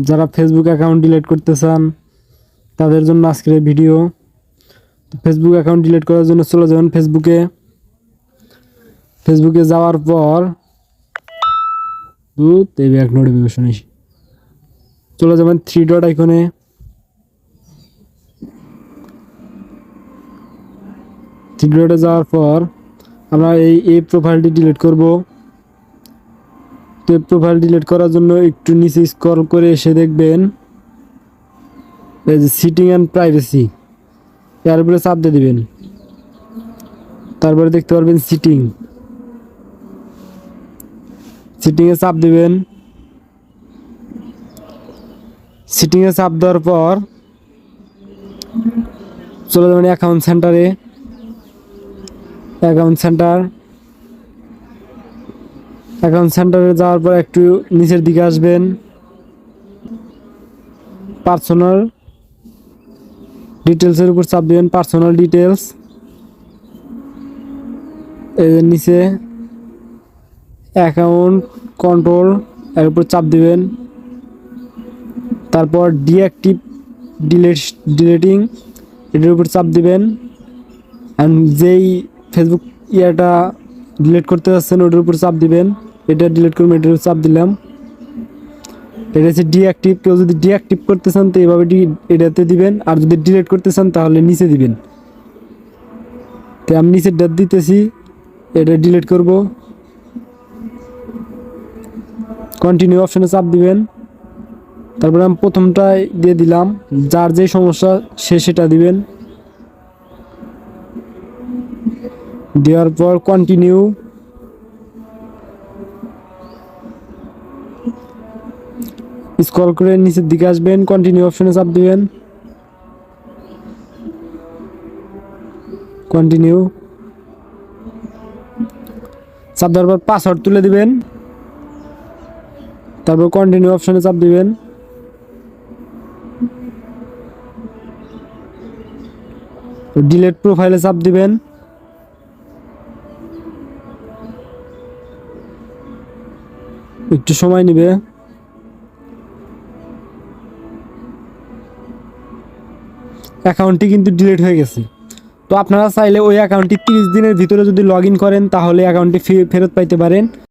যারা Facebook account delete করতে চান তাদের জন্য আজকের এই ভিডিও। তো ফেসবুক অ্যাকাউন্ট ডিলিট করার জন্য চলে যাবেন ফেসবুকে যাওয়ার পর এক নোটিফিকেশন এসে চলে যাবেন থ্রি ডট আইকনে। থ্রি ডটে যাওয়ার পর আমরা এই প্রোফাইলটি ডিলিট করব। তো প্রোফাইল ডিলিট করার জন্য একটু নিচে স্ক্রল করে এসে দেখবেন এই যে সিটিং অ্যান্ড প্রাইভেসি, এর উপরে চাপ দিয়ে দিবেন। তারপরে দেখতে পারবেন সিটিংয়ে চাপ দিবেন। সিটিংয়ে চাপ দেওয়ার পর চলে যাবেন অ্যাকাউন্ট সেন্টারে। অ্যাকাউন্ট সেন্টারে যাওয়ার পর একটু নিচের দিকে আসবেন। পার্সোনাল ডিটেলসের উপর চাপ দিবেন। পার্সোনাল ডিটেলস এর নিচে অ্যাকাউন্ট কন্ট্রোল এর উপর চাপ দিবেন। তারপর ডিঅ্যাক্টিভ ডিলিটিং এটার উপর চাপ দিবেন। অ্যান্ড যেই ফেসবুক ইয়াটা ডিলিট করতে যাচ্ছেন ওটার উপর চাপ দিবেন। এটা ডিলিট করবেন, এটার উপর চাপ দিলাম। এটা হচ্ছে ডিঅ্যাক্টিভ। কেউ যদি ডিঅ্যাক্টিভ করতে চান তো এইভাবে এটাতে দিবেন, আর যদি ডিলিট করতে চান তাহলে নিচে দিবেন। তো আমি নিচে ডেট দিতেছি, এটা ডিলিট করব। কন্টিনিউ অপশনে চাপ দিবেন। তারপরে আমি প্রথমটাই দিয়ে দিলাম, যার যে সমস্যা সে সেটা দিবেন। দেওয়ার পর কন্টিনিউ। স্ক্রল করে নিচের দিকে আসবেন, কন্টিনিউ অপশনে চাপ দিবেন। কন্টিনিউ চাপ দেওয়ার পর পাসওয়ার্ড তুলে দিবেন। তারপর কন্টিনিউ অপশনে চাপ দিবেন। ডিলিট প্রোফাইলে চাপ দিবেন। একটু সময় নেবে। অ্যাকাউন্টটি কিন্তু ডিলিট হয়ে গেছে। তো আপনারা চাইলে ওই অ্যাকাউন্টটি 30 দিনের ভিতরে যদি লগ ইন করেন তাহলে অ্যাকাউন্টটি ফেরত পাইতে পারেন।